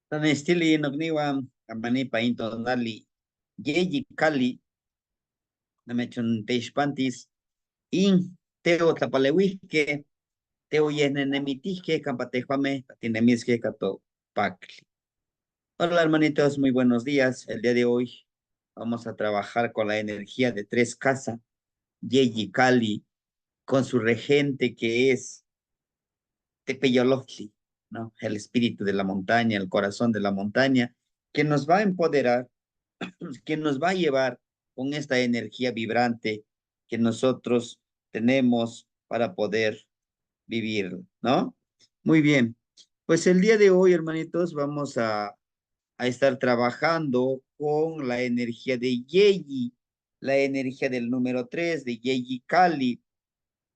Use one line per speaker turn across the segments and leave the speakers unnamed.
Tan estili nogniwa amani painto nali yeyi kali namechon teishpantis in teo tlapaleuihke teo yehnenemitihke campatejuame tinemiske cato pacli. Hola hermanitos, muy buenos días. El día de hoy vamos a trabajar con la energía de tres casas, Yeyi Kali, con su regente que es Tepeyolotli, ¿no? El espíritu de la montaña, el corazón de la montaña, que nos va a empoderar, que nos va a llevar con esta energía vibrante que nosotros tenemos para poder vivir, ¿no? Muy bien. Pues el día de hoy, hermanitos, vamos a estar trabajando con la energía de Yeyi, la energía del número 3 de Yeyi Kali.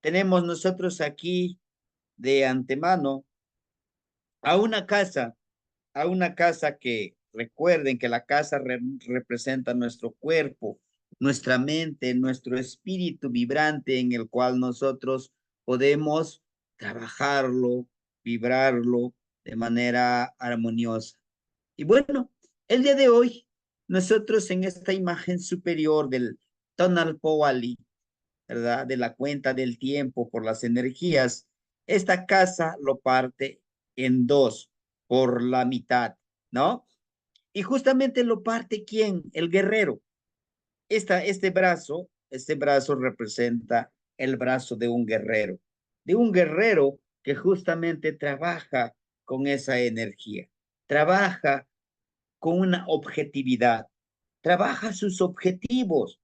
Tenemos nosotros aquí de antemano a una casa, a una casa que recuerden que la casa representa nuestro cuerpo, nuestra mente, nuestro espíritu vibrante en el cual nosotros podemos trabajarlo, vibrarlo de manera armoniosa. Y bueno, el día de hoy, nosotros en esta imagen superior del Tonal Powali, ¿verdad? De la cuenta del tiempo por las energías, esta casa lo parte en dos por la mitad, ¿no? Y justamente lo parte ¿quién? El guerrero. Este brazo representa el brazo de un guerrero que justamente trabaja con esa energía, trabaja con una objetividad, trabaja sus objetivos,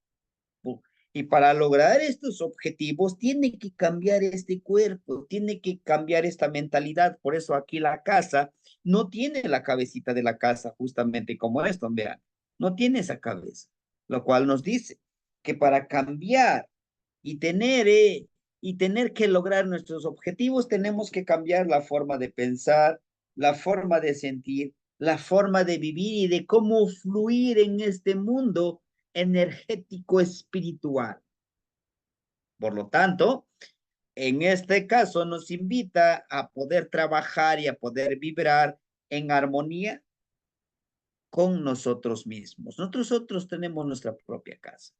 y para lograr estos objetivos tiene que cambiar este cuerpo, tiene que cambiar esta mentalidad. Por eso aquí la casa no tiene la cabecita de la casa, justamente como esto, vean, no tiene esa cabeza, lo cual nos dice que para cambiar y y tener que lograr nuestros objetivos, tenemos que cambiar la forma de pensar, la forma de sentir, la forma de vivir y de cómo fluir en este mundo energético espiritual. Por lo tanto, en este caso nos invita a poder trabajar y a poder vibrar en armonía con nosotros mismos. Nosotros tenemos nuestra propia casa.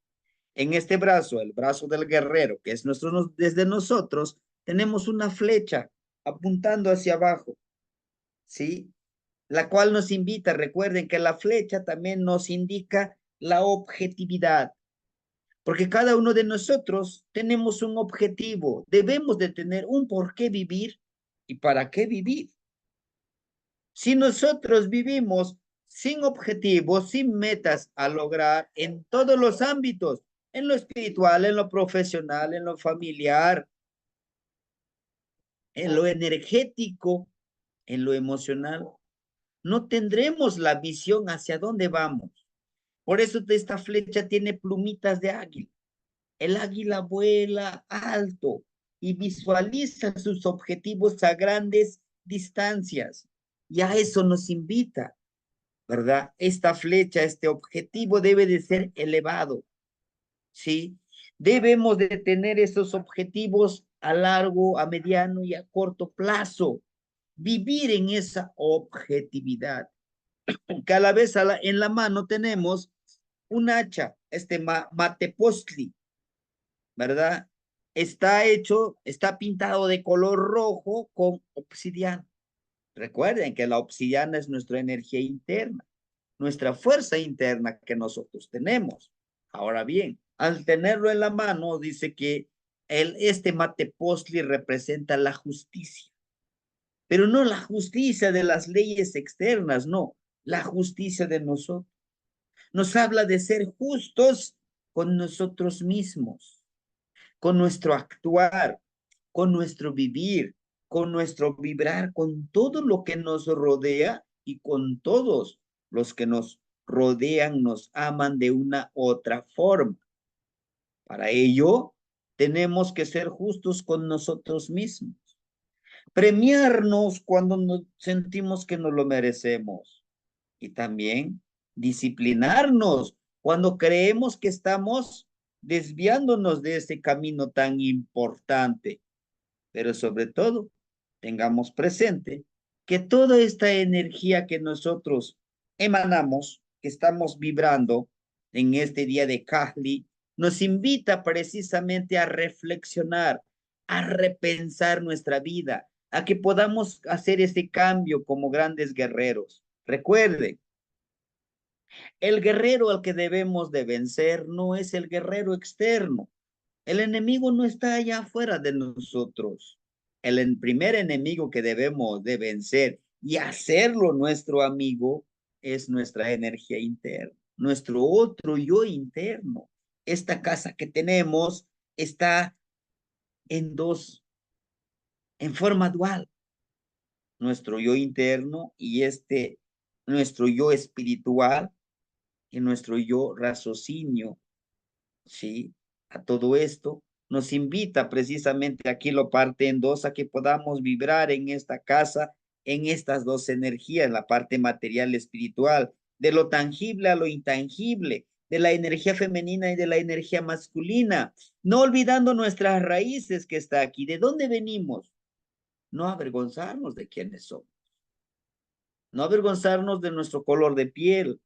En este brazo, el brazo del guerrero, que es nuestro, desde nosotros, tenemos una flecha apuntando hacia abajo, ¿sí? La cual nos invita, recuerden que la flecha también nos indica la objetividad, porque cada uno de nosotros tenemos un objetivo, debemos de tener un por qué vivir y para qué vivir. Si nosotros vivimos sin objetivos, sin metas a lograr en todos los ámbitos, en lo espiritual, en lo profesional, en lo familiar, en lo energético, en lo emocional, no tendremos la visión hacia dónde vamos. Por eso esta flecha tiene plumitas de águila. El águila vuela alto y visualiza sus objetivos a grandes distancias. Y a eso nos invita, ¿verdad? Esta flecha, este objetivo debe de ser elevado, ¿sí? Debemos de tener esos objetivos a largo, a mediano y a corto plazo. Vivir en esa objetividad. Que a la vez en la mano tenemos un hacha, este matepostli, ¿verdad? Está pintado de color rojo con obsidiana. Recuerden que la obsidiana es nuestra energía interna, nuestra fuerza interna que nosotros tenemos. Ahora bien, al tenerlo en la mano, dice que este matepostli representa la justicia, pero no la justicia de las leyes externas, no, la justicia de nosotros. Nos habla de ser justos con nosotros mismos, con nuestro actuar, con nuestro vivir, con nuestro vibrar, con todo lo que nos rodea y con todos los que nos rodean, nos aman de una otra forma. Para ello, tenemos que ser justos con nosotros mismos, premiarnos cuando nos sentimos que no lo merecemos y también disciplinarnos cuando creemos que estamos desviándonos de ese camino tan importante. Pero sobre todo, tengamos presente que toda esta energía que nosotros emanamos, que estamos vibrando en este día de Kahli, nos invita precisamente a reflexionar, a repensar nuestra vida, a que podamos hacer ese cambio como grandes guerreros. Recuerden, el guerrero al que debemos de vencer no es el guerrero externo. El enemigo no está allá afuera de nosotros. Primer enemigo que debemos de vencer y hacerlo nuestro amigo es nuestra energía interna, nuestro otro yo interno. Esta casa que tenemos está en dos, en forma dual, nuestro yo interno y nuestro yo espiritual y nuestro yo raciocinio, ¿sí? A todo esto nos invita precisamente, aquí lo parte en dos, a que podamos vibrar en esta casa, en estas dos energías, la parte material y espiritual, de lo tangible a lo intangible, de la energía femenina y de la energía masculina, no olvidando nuestras raíces que está aquí, de dónde venimos, no avergonzarnos de quiénes somos, no avergonzarnos de nuestro color de piel,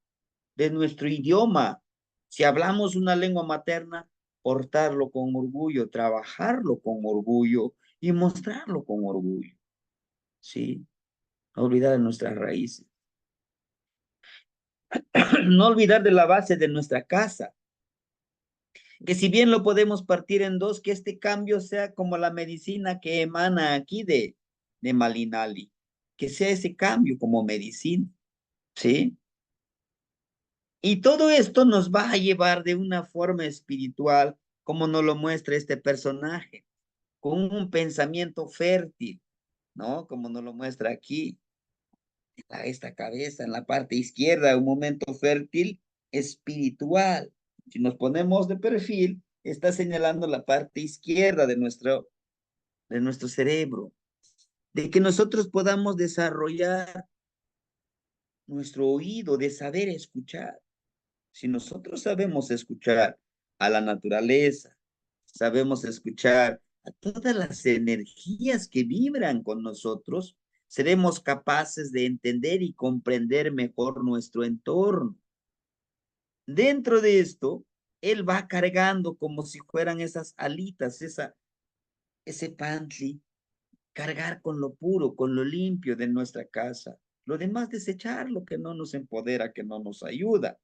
de nuestro idioma. Si hablamos una lengua materna, portarlo con orgullo, trabajarlo con orgullo y mostrarlo con orgullo. ¿Sí? No olvidar de nuestras raíces. No olvidar de la base de nuestra casa. Que si bien lo podemos partir en dos, que este cambio sea como la medicina que emana aquí de Malinali. Que sea ese cambio como medicina. ¿Sí? Y todo esto nos va a llevar de una forma espiritual, como nos lo muestra este personaje, con un pensamiento fértil, ¿no? Como nos lo muestra aquí, esta cabeza en la parte izquierda, un momento fértil espiritual. Si nos ponemos de perfil, está señalando la parte izquierda de nuestro cerebro, de que nosotros podamos desarrollar nuestro oído, de saber escuchar. Si nosotros sabemos escuchar a la naturaleza, sabemos escuchar a todas las energías que vibran con nosotros, seremos capaces de entender y comprender mejor nuestro entorno. Dentro de esto, él va cargando como si fueran esas alitas, ese pantry, cargar con lo puro, con lo limpio de nuestra casa. Lo demás desechar lo que no nos empodera, que no nos ayuda.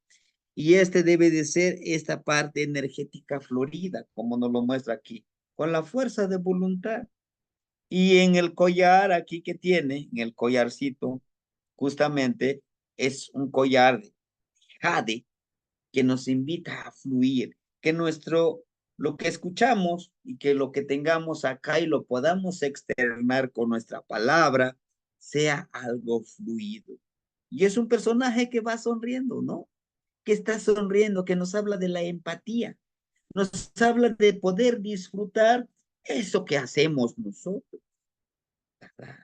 Y este debe de ser esta parte energética florida, como nos lo muestra aquí, con la fuerza de voluntad. Y en el collar aquí que tiene, en el collarcito, justamente es un collar de jade que nos invita a fluir, que lo que escuchamos y que lo que tengamos acá y lo podamos externar con nuestra palabra, sea algo fluido. Y es un personaje que va sonriendo, ¿no? Que está sonriendo, que nos habla de la empatía, nos habla de poder disfrutar eso que hacemos nosotros, ¿verdad?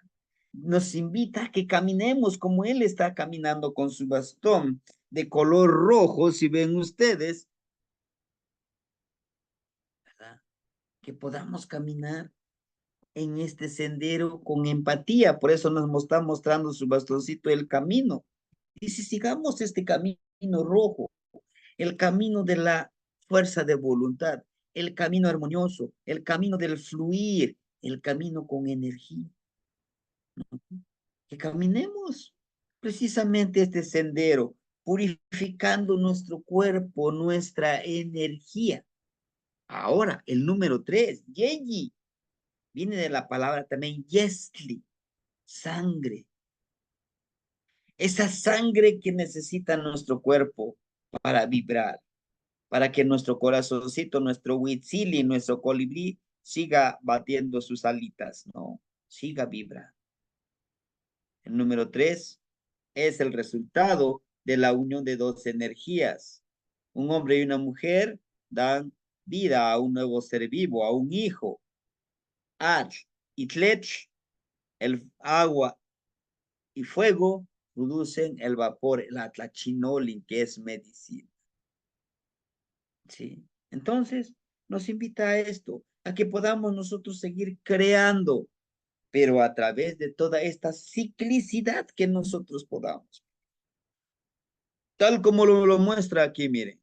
Nos invita a que caminemos como él está caminando con su bastón de color rojo, si ven ustedes, ¿verdad? Que podamos caminar en este sendero con empatía, por eso nos está mostrando su bastoncito el camino. Y si sigamos este camino rojo, el camino de la fuerza de voluntad, el camino armonioso, el camino del fluir, el camino con energía. Que caminemos precisamente este sendero, purificando nuestro cuerpo, nuestra energía. Ahora, el número 3, Yeji, viene de la palabra también Yesli, sangre. Esa sangre que necesita nuestro cuerpo para vibrar, para que nuestro corazoncito, nuestro huitzili, nuestro colibrí siga batiendo sus alitas, ¿no? Siga vibrando. El número 3 es el resultado de la unión de dos energías. Un hombre y una mujer dan vida a un nuevo ser vivo, a un hijo. Ach y Tlech, el agua y fuego, producen el vapor, el atlachinolin, que es medicina. ¿Sí? Entonces, nos invita a esto, a que podamos nosotros seguir creando pero a través de toda esta ciclicidad que nosotros podamos. Tal como lo muestra aquí, miren.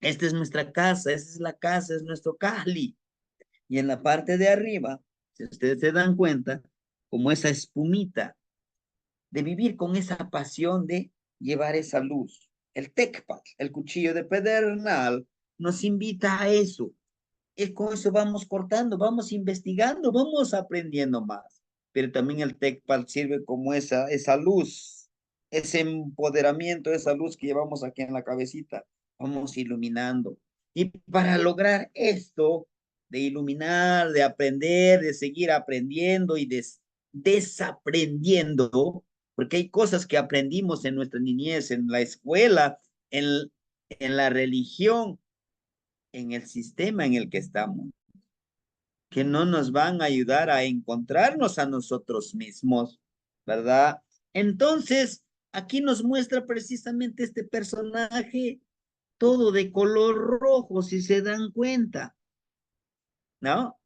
Esta es nuestra casa, esta es la casa, es nuestro Cali. Y en la parte de arriba, si ustedes se dan cuenta, como esa espumita de vivir con esa pasión de llevar esa luz. El Tecpat, el cuchillo de pedernal, nos invita a eso. Y con eso vamos cortando, vamos investigando, vamos aprendiendo más. Pero también el Tecpat sirve como esa luz, ese empoderamiento, esa luz que llevamos aquí en la cabecita. Vamos iluminando. Y para lograr esto, de iluminar, de aprender, de seguir aprendiendo y desaprendiendo, porque hay cosas que aprendimos en nuestra niñez, en la escuela, en, en la religión, en el sistema en el que estamos, que no nos van a ayudar a encontrarnos a nosotros mismos, ¿verdad? Entonces, aquí nos muestra precisamente este personaje todo de color rojo, si se dan cuenta, ¿no?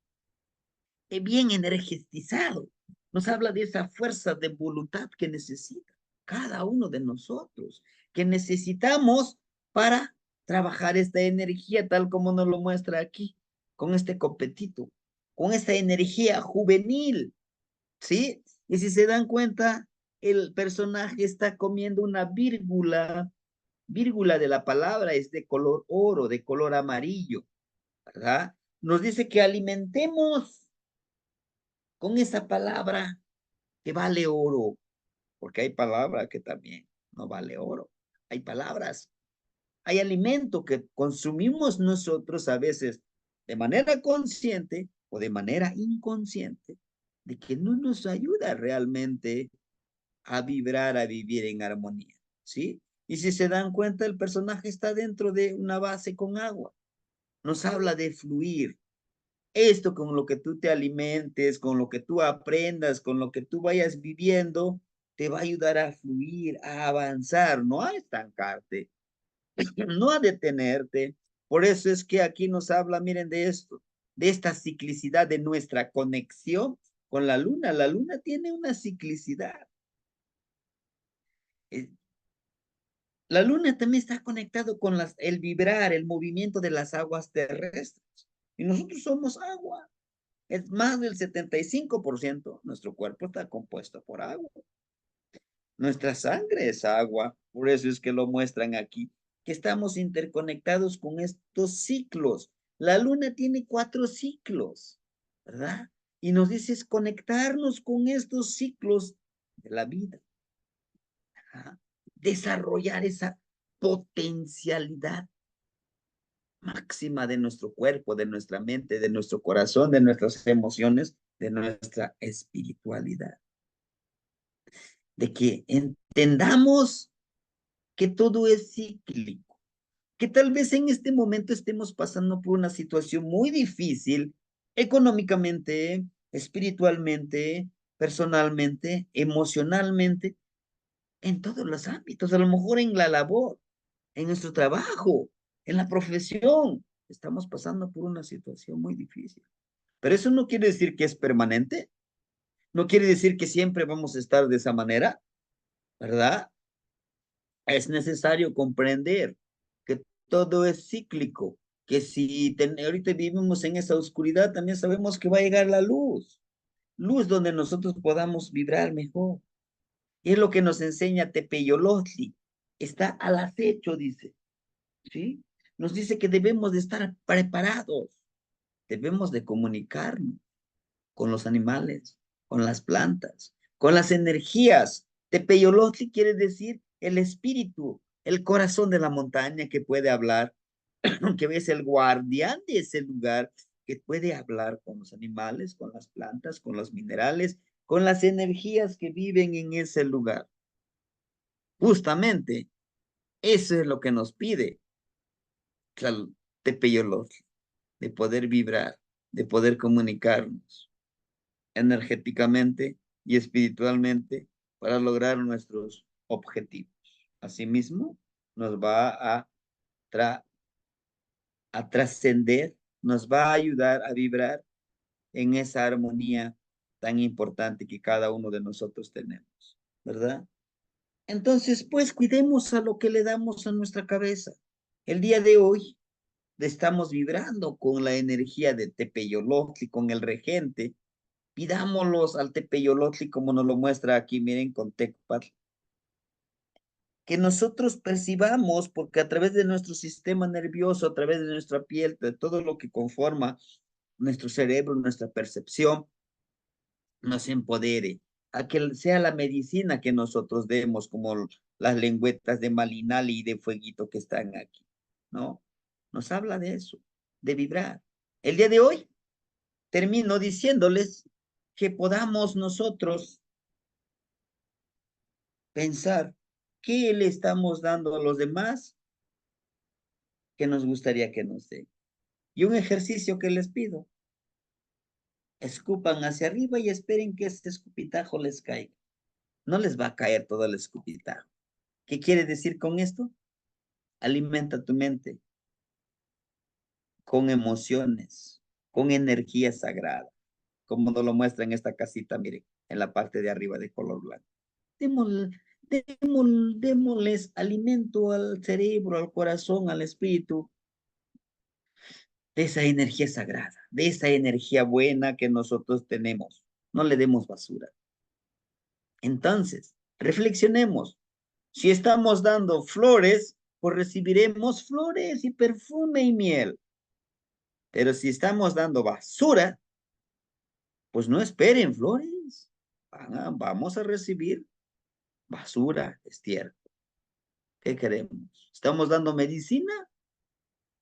Bien energizado. Nos habla de esa fuerza de voluntad que necesita cada uno de nosotros, que necesitamos para trabajar esta energía tal como nos lo muestra aquí, con este copetito, con esta energía juvenil, ¿sí? Y si se dan cuenta, el personaje está comiendo una vírgula de la palabra es de color oro, de color amarillo, ¿verdad? Nos dice que alimentemos con esa palabra que vale oro, porque hay palabras que también no vale oro. Hay palabras, hay alimento que consumimos nosotros a veces de manera consciente o de manera inconsciente, de que no nos ayuda realmente a vibrar, a vivir en armonía, ¿sí? Y si se dan cuenta, el personaje está dentro de una base con agua. Nos habla de fluir, esto con lo que tú te alimentes, con lo que tú aprendas, con lo que tú vayas viviendo, te va a ayudar a fluir, a avanzar, no a estancarte, no a detenerte. Por eso es que aquí nos habla, miren, de esto, de esta ciclicidad de nuestra conexión con la luna. La luna tiene una ciclicidad. La luna también está conectado con el vibrar, el movimiento de las aguas terrestres. Y nosotros somos agua. Es más del 75%. Nuestro cuerpo está compuesto por agua. Nuestra sangre es agua. Por eso es que lo muestran aquí, que estamos interconectados con estos ciclos. La luna tiene 4 ciclos, ¿verdad? Y nos dice es conectarnos con estos ciclos de la vida. ¿Verdad? Desarrollar esa potencialidad máxima de nuestro cuerpo, de nuestra mente, de nuestro corazón, de nuestras emociones, de nuestra espiritualidad. De que entendamos que todo es cíclico, que tal vez en este momento estemos pasando por una situación muy difícil económicamente, espiritualmente, personalmente, emocionalmente, en todos los ámbitos, a lo mejor en la labor, en nuestro trabajo, en la profesión, estamos pasando por una situación muy difícil. Pero eso no quiere decir que es permanente, no quiere decir que siempre vamos a estar de esa manera, ¿verdad? Es necesario comprender que todo es cíclico, que si ahorita vivimos en esa oscuridad, también sabemos que va a llegar la luz, luz donde nosotros podamos vibrar mejor. Y es lo que nos enseña Tepeyolotli, está al acecho, dice, ¿sí? Nos dice que debemos de estar preparados, debemos de comunicarnos con los animales, con las plantas, con las energías. Tepeyolotli quiere decir el espíritu, el corazón de la montaña que puede hablar, que es el guardián de ese lugar, que puede hablar con los animales, con las plantas, con los minerales, con las energías que viven en ese lugar. Justamente, eso es lo que nos pide Tepeyolotli, de poder vibrar, de poder comunicarnos energéticamente y espiritualmente para lograr nuestros objetivos. Asimismo, nos va a trascender, nos va a ayudar a vibrar en esa armonía tan importante que cada uno de nosotros tenemos, ¿verdad? Entonces, pues cuidemos a lo que le damos a nuestra cabeza. El día de hoy estamos vibrando con la energía de Tepeyolotli, con el regente. Pidámoslos al Tepeyolotli como nos lo muestra aquí, miren, con Tecpatl, que nosotros percibamos, porque a través de nuestro sistema nervioso, a través de nuestra piel, de todo lo que conforma nuestro cerebro, nuestra percepción, nos empodere, a que sea la medicina que nosotros demos, como las lengüetas de Malinali y de Fueguito que están aquí, ¿no? Nos habla de eso, de vibrar. El día de hoy termino diciéndoles que podamos nosotros pensar qué le estamos dando a los demás que nos gustaría que nos den. Y un ejercicio que les pido, escupan hacia arriba y esperen que este escupitajo les caiga. No les va a caer todo el escupitajo. ¿Qué quiere decir con esto? Alimenta tu mente con emociones, con energía sagrada, como nos lo muestra en esta casita, miren, en la parte de arriba de color blanco. Démosles alimento al cerebro, al corazón, al espíritu, de esa energía sagrada, de esa energía buena que nosotros tenemos. No le demos basura. Entonces, reflexionemos. Si estamos dando flores, pues recibiremos flores y perfume y miel. Pero si estamos dando basura, pues no esperen flores. Vamos a recibir basura, estiércol. ¿Qué queremos? ¿Estamos dando medicina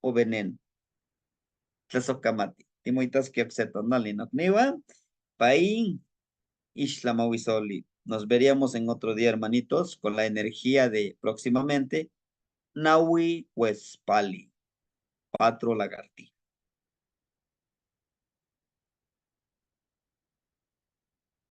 o veneno? Tlazocamati. Timoitas que absetonali, ¿no? Niva, paín, ishlamawisoli. Nos veríamos en otro día, hermanitos, con la energía de próximamente Naui Huespali, Patro Lagarti.